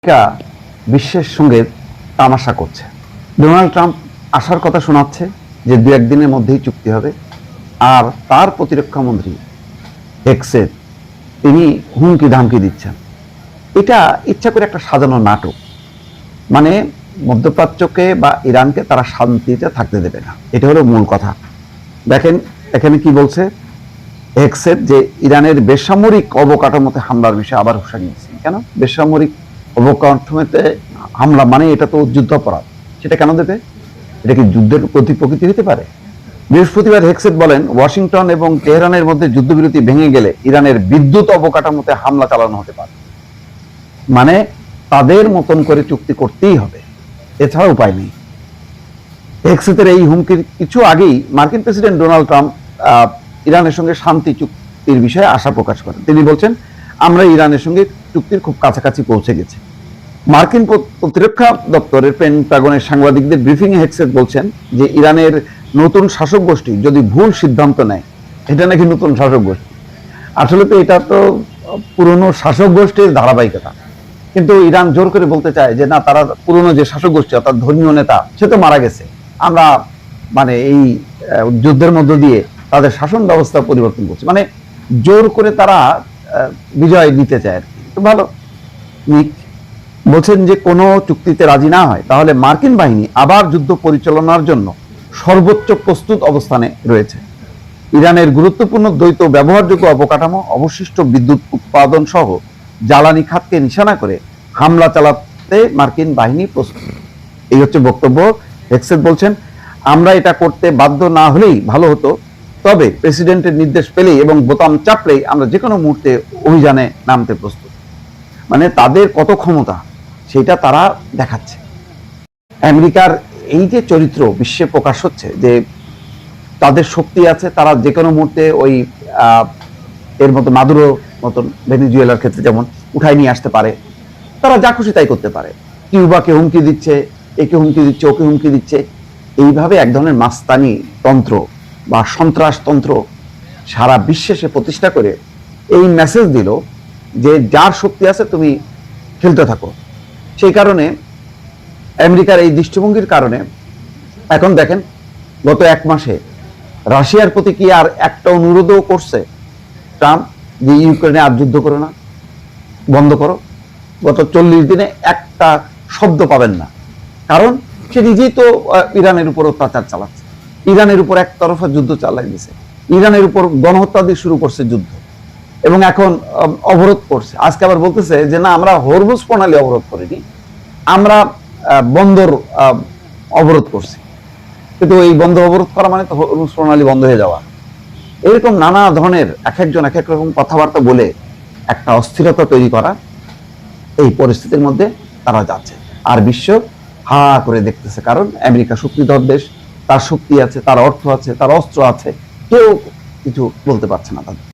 America বিশ্বের সঙ্গে তামাশা করছে। ডোনাল্ড ট্রাম্প আসার কথা শোনাচ্ছে যে দু একদিনের মধ্যেই চুক্তি হবে, আর তার প্রতিরক্ষা মন্ত্রী হেক্সেট তিনি হুমকি ধামকি দিচ্ছেন। এটা ইচ্ছা করে একটা সাজানো নাটক, মানে মধ্যপ্রাচ্যকে বা ইরানকে তারা শান্তিতে থাকতে দেবে না, এটা হলো মূল কথা। দেখেন এখানে কি বলছে হেক্সেট, যে ইরানের বেসামরিক অবকাঠামোতে হামলার বিষয়ে আবার হুঁশিয়ারি দিয়েছে। কেন বেসামরিক অবকাঠামোতে হামলা, মানে এটা তো যুদ্ধাপরাধ, সেটা কেন দেবে? এটা কি যুদ্ধের প্রকৃতি হতে পারে? বৃহস্পতিবার হেক্সেট বলেন, ওয়াশিংটন এবং তেহরানের মধ্যে যুদ্ধবিরতি ভেঙে গেলে ইরানের বিদ্যুৎ অবকাঠামোতে হামলা চালানো হতে পারে। মানে তাদের মতন করে চুক্তি করতেই হবে, এছাড়া উপায় নেই। হেক্সেটের এই হুমকির কিছু আগেই মার্কিন প্রেসিডেন্ট ডোনাল্ড ট্রাম্প ইরানের সঙ্গে শান্তি চুক্তির বিষয়ে আশা প্রকাশ করেন। তিনি বলছেন, আমরা ইরানের সঙ্গে চুক্তির খুব কাছাকাছি পৌঁছে গেছি। মার্কিন প্রতিরক্ষা দপ্তরের পেন্টাগনের সাংবাদিকদের ব্রিফিং এ হেক্সেট বলছেন যে ইরানের নতুন শাসক গোষ্ঠী যদি ভুল সিদ্ধান্ত নেয়, এটা নাকি নতুন শাসক গোষ্ঠী, আসলে তো এটা তো পুরনো শাসক গোষ্ঠীর ধারাবাহিকতা। কিন্তু ইরান জোর করে বলতে চায় যে না, তারা পুরনো যে শাসক গোষ্ঠী অর্থাৎ ধর্মীয় নেতা, সে তো মারা গেছে, আমরা মানে এই যুদ্ধের মধ্য দিয়ে তাদের শাসন ব্যবস্থা পরিবর্তন করছে, মানে জোর করে তারা বিজয় নিতে চায় আর কি। তো ভালো, বলছেন যে কোনো চুক্তিতে রাজি না হয় তাহলে মার্কিন বাহিনী আবার যুদ্ধ পরিচালনার জন্য সর্বোচ্চ প্রস্তুত অবস্থানে রয়েছে। ইরানের গুরুত্বপূর্ণ দ্বৈত ব্যবহারযোগ্য অবকাঠামো, অবশিষ্ট বিদ্যুৎ উৎপাদন সহ জ্বালানি খাতকে নিশানা করে হামলা চালাতে মার্কিন বাহিনী প্রস্তুত। এই হচ্ছে বক্তব্য। হেক্সেট বলছেন, আমরা এটা করতে বাধ্য না হলেই ভালো হতো, তবে প্রেসিডেন্টের নির্দেশ পেলেই এবং বোতাম চাপলেই আমরা যে কোনো মুহূর্তে অভিযানে নামতে প্রস্তুত। মানে তাদের কত ক্ষমতা সেটা তারা দেখাচ্ছে। আমেরিকার এই যে চরিত্র বিশ্বে প্রকাশ হচ্ছে যে তাদের শক্তি আছে, তারা যে কোনো মুহূর্তে ওই এর মতো মাদুরো মতন ভেনেজুয়েলার ক্ষেত্রে যেমন উঠাই নিয়ে আসতে পারে, তারা যা খুশি তাই করতে পারে। কিউবাকে হুমকি দিচ্ছে, একে হুমকি দিচ্ছে, ওকে হুমকি দিচ্ছে, এইভাবে এক ধরনের মাস্তানি তন্ত্র বা সন্ত্রাসতন্ত্র সারা বিশ্বে সে প্রতিষ্ঠা করে এই মেসেজ দিল যে যার শক্তি আছে তুমি খেলতে থাকো। সেই কারণে আমেরিকার এই দৃষ্টিভঙ্গির কারণে এখন দেখেন গত এক মাসে রাশিয়ার প্রতি কি আর একটা অনুরোধও করছে ট্রাম্প যে ইউক্রেনে আর যুদ্ধ করো না, বন্ধ করো? গত 40 দিনে একটা শব্দ পাবেন না, কারণ সে নিজেই তো ইরানের উপর অত্যাচার চালাচ্ছে, ইরানের উপর একতরফা যুদ্ধ চালাই দিছে, ইরানের উপর গণহত্যা দিয়ে শুরু করছে যুদ্ধ, এবং এখন অবরোধ করছে। আজকে আবার বলতেছে যে না, আমরা হরমুজ প্রণালী অবরোধ করিনি, আমরা বন্দর অবরোধ করছি। কিন্তু এই বন্দর অবরোধ করা মানে তো হরমুজ প্রণালী বন্ধ হয়ে যাওয়া। এরকম নানা ধরনের এক একজন এক এক রকম কথাবার্তা বলে একটা অস্থিরতা তৈরি করা, এই পরিস্থিতির মধ্যে তারা যাচ্ছে। আর বিশ্ব হা করে দেখতেছে, কারণ আমেরিকা শক্তিধর দেশ, তার শক্তি আছে, তার অর্থ আছে, তার অস্ত্র আছে, কেউ কিছু বলতে পারছে না তাদের।